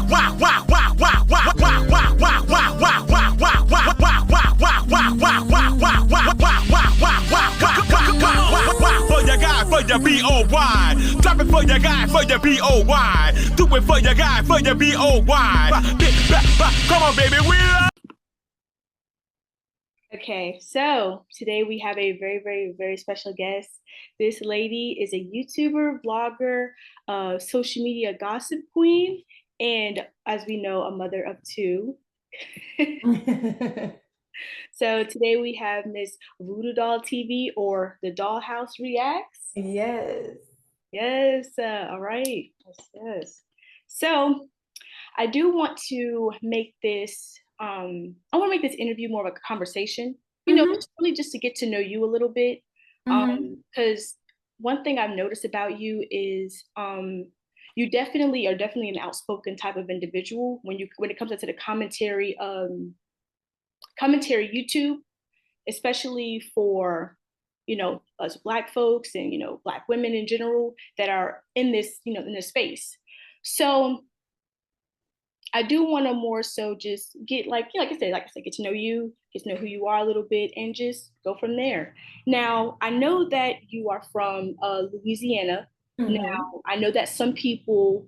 For your guy, for your B-O-Y. Drop it for your guy, for your B-O-Y. Do it for your guy, for your B-O-Y. Come on, baby, we love. Okay, so today we have a very special guest. This lady is a YouTuber, vlogger, social media gossip queen, and as we know, a mother of two. So today we have Miss Voodoo Doll TV, or the Dollhouse Reacts. Yes. Yes. All right. Yes. So I do want to make this. I want to make this interview more of a conversation. You know, just really just to get to know you a little bit. Because one thing I've noticed about you is you definitely are an outspoken type of individual when it comes to the commentary YouTube, especially for, you know, us Black folks and, you know, Black women in general that are in this, you know, in this space. So I do want to more so just get like I said, get to know you, get to know who you are a little bit, and just go from there. Now, I know that you are from Louisiana. Now, I know that some people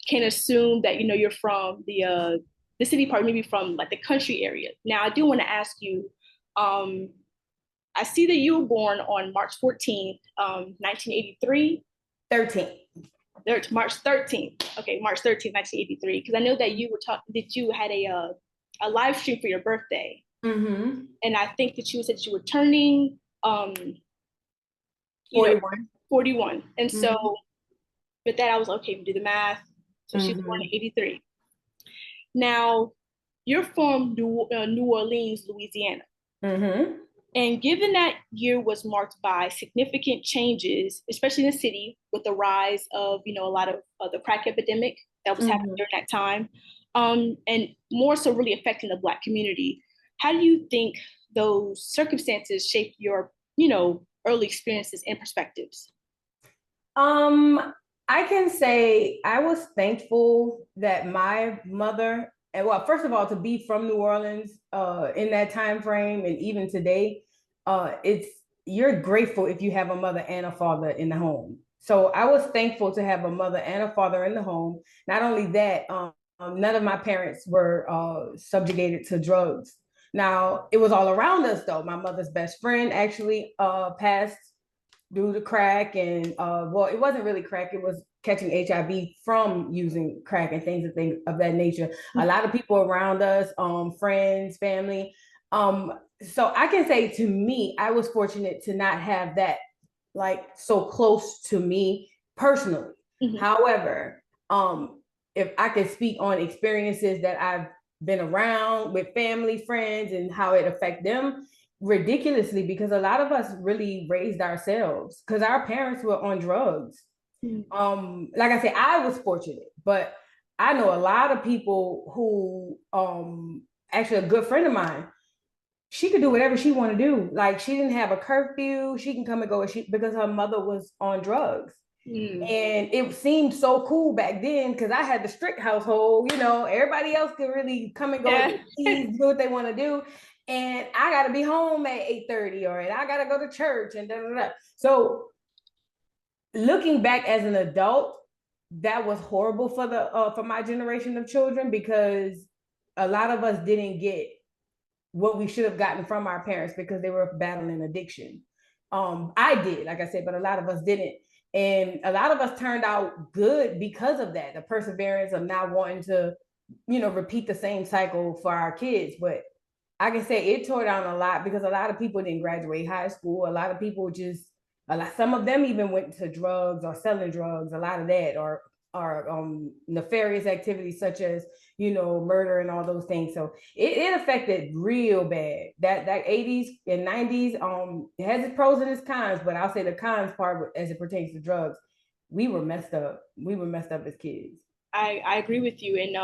can assume that, you know, you're from the city part, maybe from like the country area. Now, I do want to ask you, I see that you were born on March 14th, 1983. 13th. March 13th. Okay, March 13th, 1983. Because I know that you were that you had a live stream for your birthday. And I think that you said you were turning 41. And so with that, I was okay, we do the math. So she was born in 83. Now, you're from New Orleans, Louisiana. And given that year was marked by significant changes, especially in the city, with the rise of, you know, a lot of the crack epidemic that was happening during that time, and more so really affecting the Black community. How do you think those circumstances shaped your, you know, early experiences and perspectives? I can say I was thankful that my mother, and well, first of all, to be from New Orleans in that time frame, and even today, you're grateful if you have a mother and a father in the home. So I was thankful to have a mother and a father in the home. Not only that, none of my parents were subjugated to drugs. Now, it was all around us, though. My mother's best friend actually passed due to crack, and well, it wasn't really crack, it was catching HIV from using crack and things of that nature. A lot of people around us, friends, family. So I can say, to me, I was fortunate to not have that like so close to me personally. However, if I could speak on experiences that I've been around with family, friends, and how it affected them, ridiculously, because a lot of us really raised ourselves because our parents were on drugs. Like I said, I was fortunate, but I know a lot of people who, actually a good friend of mine, she could do whatever she wanted to do. Like, she didn't have a curfew. She can come and go because her mother was on drugs. And it seemed so cool back then because I had the strict household, you know, everybody else could really come and go, do what they want to do. And I got to be home at 8:30, or I got to go to church and da, da, da. So looking back as an adult, that was horrible for my generation of children, because a lot of us didn't get what we should have gotten from our parents because they were battling addiction. I did, like I said, but a lot of us didn't. And a lot of us turned out good because of that, the perseverance of not wanting to, you know, repeat the same cycle for our kids. But I can say it tore down a lot because a lot of people didn't graduate high school. A lot of people some of them even went to drugs or selling drugs, a lot of that, or nefarious activities such as, you know, murder and all those things. So it affected real bad. That 80s and 90s, it has its pros and its cons, but I'll say the cons part as it pertains to drugs, we were messed up. We were messed up as kids. I agree with you, and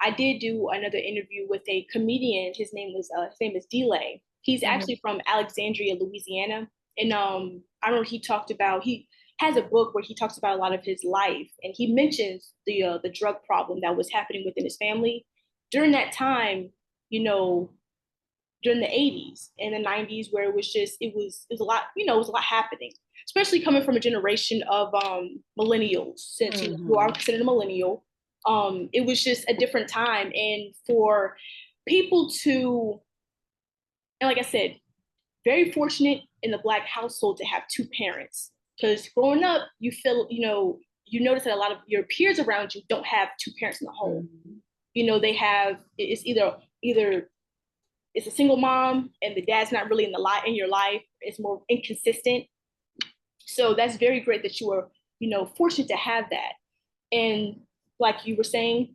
I did do another interview with a comedian. His name is Delay. He's actually from Alexandria, Louisiana, and I remember he talked about has a book where he talks about a lot of his life, and he mentions the drug problem that was happening within his family during that time. You know, during the 80s and the 90s, where it was a lot, it was a lot happening, especially coming from a generation of millennials, since you are considered a millennial. It was just a different time, and for people to, and like I said, very fortunate in the Black household to have two parents, because growing up you feel, you notice that a lot of your peers around you don't have two parents in the home. They have, it's either it's a single mom and the dad's not really in your life. It's more inconsistent. So that's very great that you were, fortunate to have that. And like you were saying,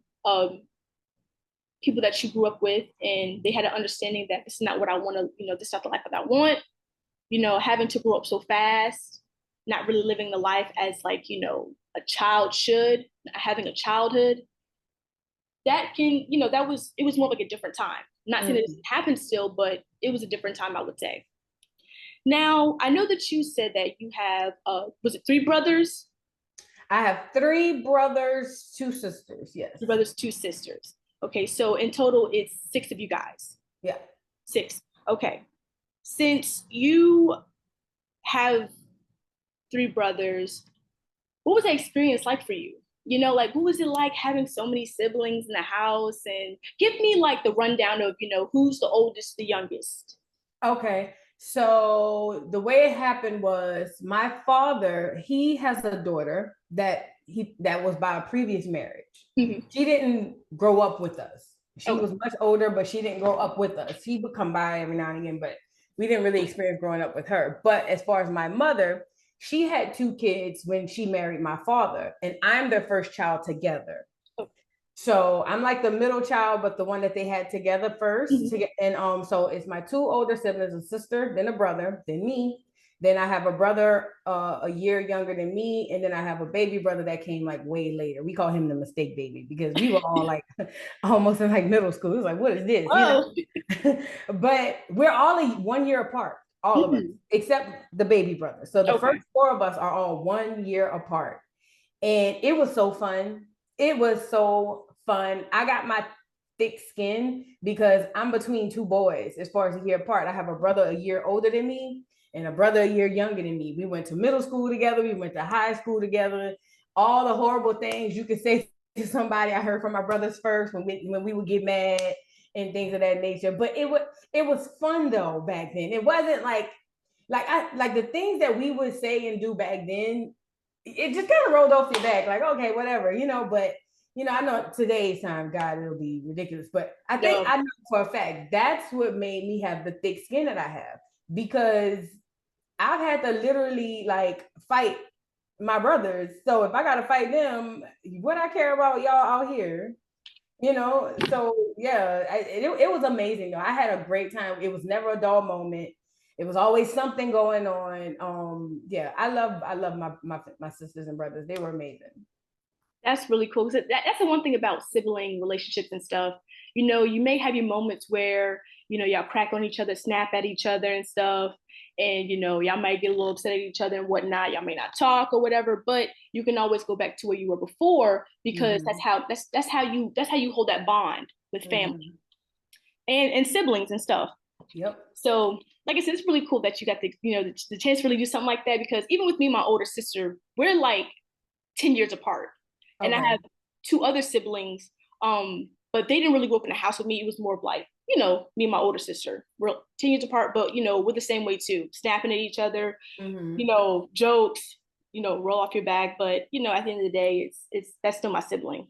people that you grew up with, and they had an understanding that this is not what I want to, this is not the life that I want. Having to grow up so fast, not really living the life as like, a child should, having a childhood. That can, it was more like a different time. I'm not saying it doesn't happen still, but it was a different time, I would say. Now, I know that you said that you have, was it 3 brothers? I have 3 brothers, 2 sisters. Yes. 3 brothers, 2 sisters. Okay, so in total, it's 6 of you guys. Yeah. 6. Okay. Since you have 3 brothers, what was that experience like for you? Like, what was it like having so many siblings in the house? And give me like the rundown of, who's the oldest, the youngest. Okay. So the way it happened was my father, he has a daughter that was by a previous marriage. Mm-hmm. She didn't grow up with us. She was much older, but she didn't grow up with us. She would come by every now and again, but we didn't really experience growing up with her. But as far as my mother, she had 2 kids when she married my father, and I'm their first child together. So I'm like the middle child, but the one that they had together first. And so it's my 2 older siblings, a sister, then a brother, then me. Then I have a brother a year younger than me, and then I have a baby brother that came like way later. We call him the mistake baby because we were all like almost in like middle school. It was like, what is this? But we're all 1 year apart, all of us, except the baby brother. So the first 4 of us are all 1 year apart, and it was so fun. It was so fun. I got my thick skin because I'm between 2 boys as far as a year apart. I have a brother a year older than me and a brother a year younger than me. We went to middle school together. We went to high school together. All the horrible things you could say to somebody, I heard from my brothers first when we would get mad and things of that nature. But it was fun though back then. It wasn't like the things that we would say and do back then. It just kind of rolled off your back, like, okay, whatever, but I know today's time, God, it'll be ridiculous. But I think I know for a fact that's what made me have the thick skin that I have, because I've had to literally like fight my brothers. So if I gotta fight them, what I care about y'all out here, So yeah, it was amazing though. I had a great time. It was never a dull moment. It was always something going on. Yeah, I love my sisters and brothers. They were amazing. That's really cool. That's the one thing about sibling relationships and stuff. You may have your moments where, y'all crack on each other, snap at each other and stuff. And, y'all might get a little upset at each other and whatnot. Y'all may not talk or whatever, but you can always go back to where you were before, because that's how you hold that bond with family and siblings and stuff. Yep. So like I said, it's really cool that you got the chance to really do something like that, because even with me and my older sister, we're like 10 years apart. And I have 2 other siblings, but they didn't really grow up in a house with me. It was more of like, me and my older sister. We're 10 years apart, but, we're the same way too. Snapping at each other, jokes, roll off your back. But, at the end of the day, that's still my sibling.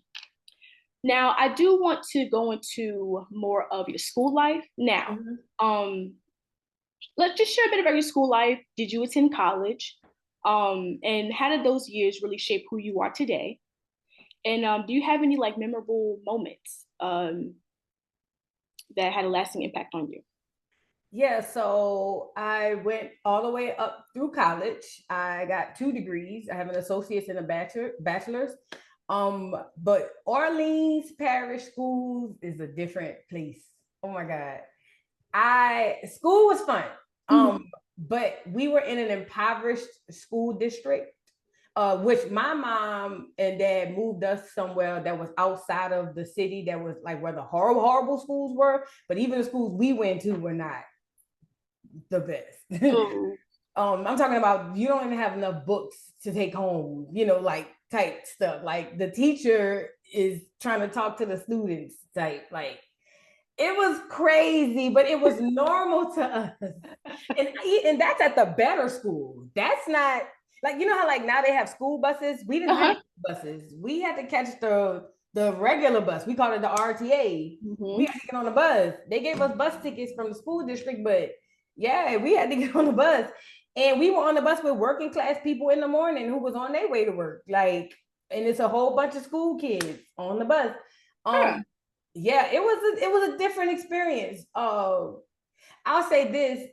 Now, I do want to go into more of your school life. Now, let's just share a bit about your school life. Did you attend college? And how did those years really shape who you are today? And do you have any like memorable moments that had a lasting impact on you? Yeah, so I went all the way up through college. I got 2 degrees. I have an associate's and a bachelor's. But Orleans Parish Schools is a different place. Oh my God. School was fun. But we were in an impoverished school district. Which my mom and dad moved us somewhere that was outside of the city, that was like where the horrible schools were. But even the schools we went to were not the best. Oh. I'm talking about, you don't even have enough books to take home, you know, like type stuff. Like the teacher is trying to talk to the students type, like it was crazy, but it was normal to us. And that's at the better school. That's not like, you know how like now they have school buses? We didn't have buses. We had to catch the regular bus. We called it the RTA. We had to get on the bus. They gave us bus tickets from the school district, but yeah, we had to get on the bus. And we were on the bus with working class people in the morning who was on their way to work. Like, and it's a whole bunch of school kids on the bus. Yeah, it was a different experience. I'll say this.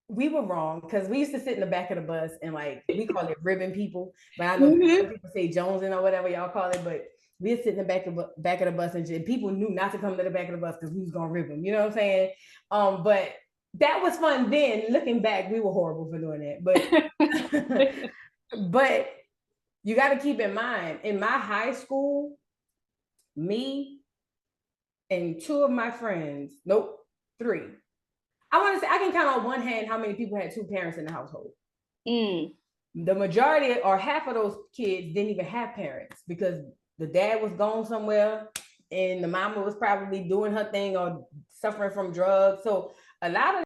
We were wrong because we used to sit in the back of the bus and like we call it ribbon people, but I know people say Jonesing or whatever y'all call it, but we sit in the back of the bus and people knew not to come to the back of the bus because we was gonna rib them. You know what I'm saying? But that was fun then. Looking back, we were horrible for doing that. But you got to keep in mind, in my high school, me and two of my friends, three. I want to say I can count on one hand how many people had two parents in the household. The majority or half of those kids didn't even have parents because the dad was gone somewhere and the mama was probably doing her thing or suffering from drugs. So a lot of